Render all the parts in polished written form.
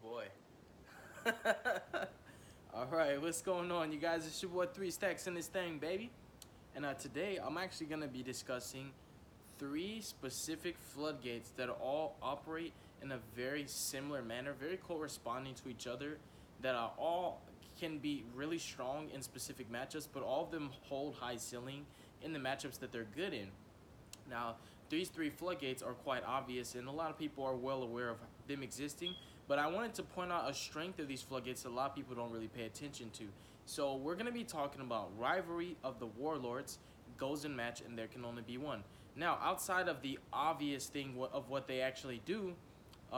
boy. Alright, what's going on, you guys? It's your boy 3 Stacks in this thing, baby. And today I'm actually going to be discussing 3 specific floodgates that all operate in a very similar manner, very corresponding to each other, that all can be really strong in specific matchups, but all of them hold high ceiling in the matchups that they're good in. Now, these 3 floodgates are quite obvious, and a lot of people are well aware of them existing. But I wanted to point out a strength of these floodgates that a lot of people don't really pay attention to. So we're going to be talking about Rivalry of the Warlords, Goes in Match, and There Can Only Be One. Now, outside of the obvious thing of what they actually do,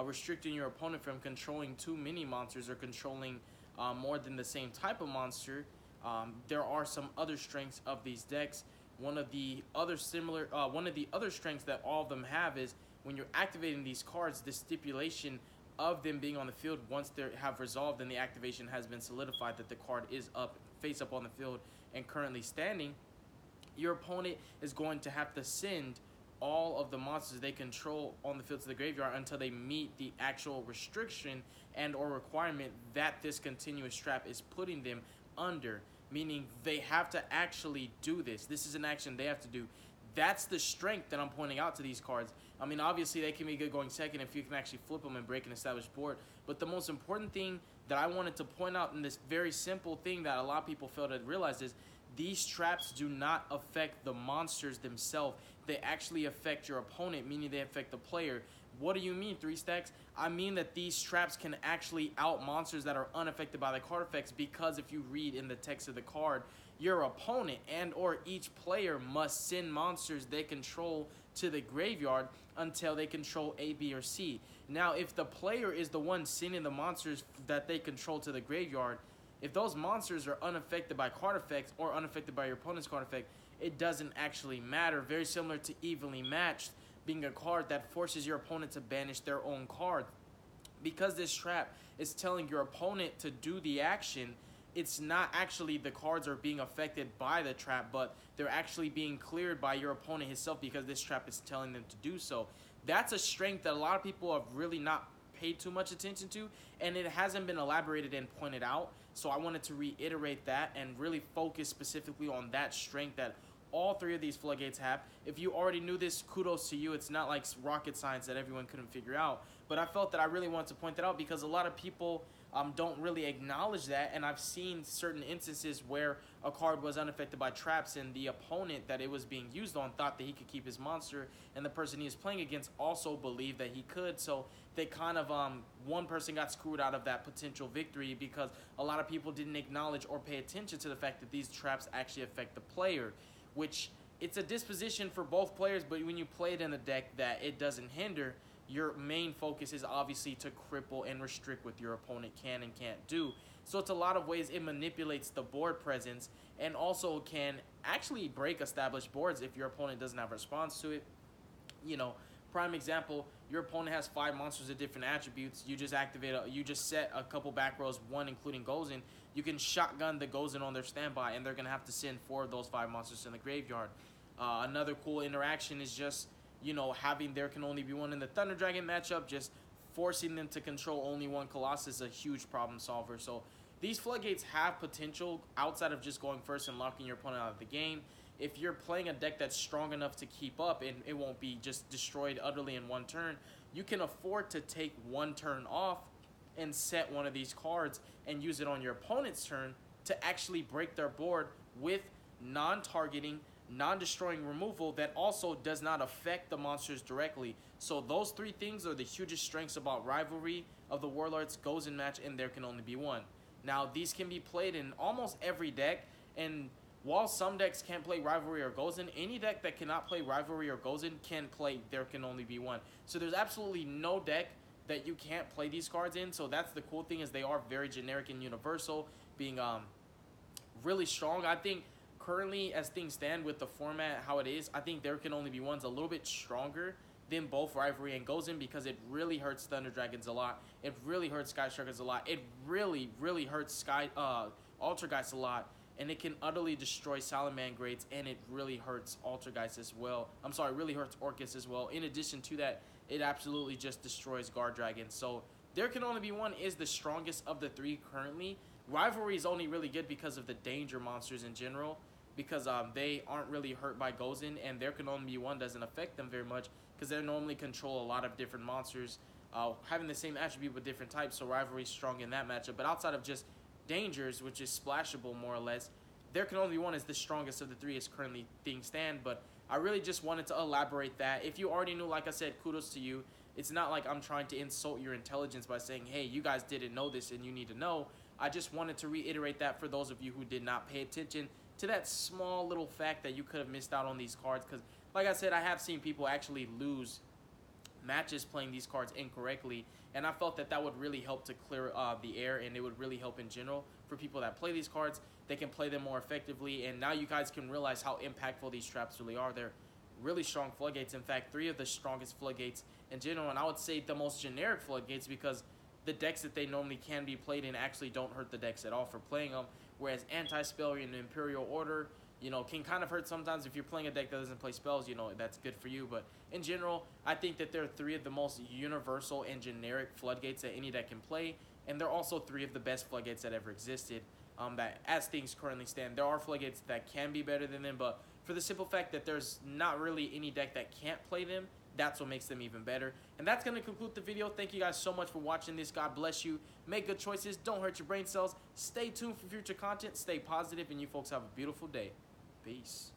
restricting your opponent from controlling too many monsters or controlling more than the same type of monster, there are some other strengths of these decks. One of the other strengths that all of them have is when you're activating these cards, the stipulation of them being on the field, once they have resolved and the activation has been solidified that the card is up, face up on the field and currently standing, your opponent is going to have to send all of the monsters they control on the field to the graveyard until they meet the actual restriction and or requirement that this continuous trap is putting them under, meaning they have to actually do this. This is an action they have to do. That's the strength that I'm pointing out to these cards. I mean, obviously, they can be good going second if you can actually flip them and break an established board. But the most important thing that I wanted to point out in this very simple thing that a lot of people fail to realize is these traps do not affect the monsters themselves. They actually affect your opponent, meaning they affect the player. What do you mean, 3 Stacks? I mean that these traps can actually out monsters that are unaffected by the card effects, because if you read in the text of the card, your opponent and or each player must send monsters they control to the graveyard until they control A, B, or C. Now, if the player is the one sending the monsters that they control to the graveyard, if those monsters are unaffected by card effects or unaffected by your opponent's card effect, it doesn't actually matter. Very similar to Evenly Matched being a card that forces your opponent to banish their own card. Because this trap is telling your opponent to do the action, it's not actually the cards are being affected by the trap, but they're actually being cleared by your opponent himself because this trap is telling them to do so. That's a strength that a lot of people have really not paid too much attention to, and it hasn't been elaborated and pointed out. So I wanted to reiterate that and really focus specifically on that strength that all 3 of these floodgates have. If you already knew this, kudos to you. It's not like rocket science that everyone couldn't figure out. But I felt that I really wanted to point that out because a lot of people don't really acknowledge that, and I've seen certain instances where a card was unaffected by traps and the opponent that it was being used on thought that he could keep his monster, and the person he was playing against also believed that he could. So they kind of one person got screwed out of that potential victory because a lot of people didn't acknowledge or pay attention to the fact that these traps actually affect the player, which it's a disposition for both players, but when you play it in a deck that it doesn't hinder, your main focus is obviously to cripple and restrict what your opponent can and can't do. So it's a lot of ways it manipulates the board presence and also can actually break established boards if your opponent doesn't have a response to it. You know, prime example, your opponent has 5 monsters of different attributes. You just you just set a couple back rows, 1 including Gozen. You can shotgun the Gozen on their standby, and they're going to have to send 4 of those 5 monsters in the graveyard. Another cool interaction is just, you know, having There Can Only Be One in the Thunder Dragon matchup, just forcing them to control only 1 Colossus is a huge problem solver. So these floodgates have potential outside of just going first and locking your opponent out of the game. If you're playing a deck that's strong enough to keep up and it won't be just destroyed utterly in 1 turn, you can afford to take 1 turn off and set one of these cards and use it on your opponent's turn to actually break their board with non-targeting, non-destroying removal that also does not affect the monsters directly. So those 3 things are the hugest strengths about Rivalry of the Warlords, Goes in Match, and There Can Only Be One. Now, these can be played in almost every deck, and while some decks can't play Rivalry or Gozen, any deck that cannot play Rivalry or Gozen can play There Can Only Be One. So there's absolutely no deck that you can't play these cards in. So that's the cool thing, is they are very generic and universal, being really strong. I think currently, as things stand with the format how it is, I think There Can Only Be One's a little bit stronger than both Rivalry and Gozen because it really hurts Thunder Dragons a lot. It really hurts Sky Strikers a lot. It really, really hurts Altergeist a lot. And it can utterly destroy Salamangreats, and it really hurts Altergeist as well. I'm sorry, really hurts Orcus as well. In addition to that, it absolutely just destroys Guard Dragons. So There Can Only Be One is the strongest of the three currently. Rivalry is only really good because of the danger monsters in general, because they aren't really hurt by Gozen, and There Can Only Be One doesn't affect them very much because they normally control a lot of different monsters, having the same attribute with different types, so Rivalry is strong in that matchup. But outside of just dangers, which is splashable more or less, There Can Only Be One is the strongest of the three as currently things stand. But I really just wanted to elaborate that. If you already knew, like I said, kudos to you. It's not like I'm trying to insult your intelligence by saying, hey, you guys didn't know this and you need to know. I just wanted to reiterate that for those of you who did not pay attention to that small little fact that you could have missed out on these cards. Because, like I said, I have seen people actually lose matches playing these cards incorrectly, and I felt that that would really help to clear the air, and it would really help in general for people that play these cards. They can play them more effectively, and now you guys can realize how impactful these traps really are. They're really strong floodgates. In fact, 3 of the strongest floodgates in general, and I would say the most generic floodgates, because the decks that they normally can be played in actually don't hurt the decks at all for playing them, whereas Anti-Spell and Imperial Order, you know, can kind of hurt sometimes if you're playing a deck that doesn't play spells. You know, that's good for you. But in general, I think that they're 3 of the most universal and generic floodgates that any deck can play, and they're also 3 of the best floodgates that ever existed. That as things currently stand, there are floodgates that can be better than them, but for the simple fact that there's not really any deck that can't play them, that's what makes them even better. And that's going to conclude the video. Thank you guys so much for watching this. God bless you. Make good choices. Don't hurt your brain cells. Stay tuned for future content. Stay positive, and you folks have a beautiful day. Peace.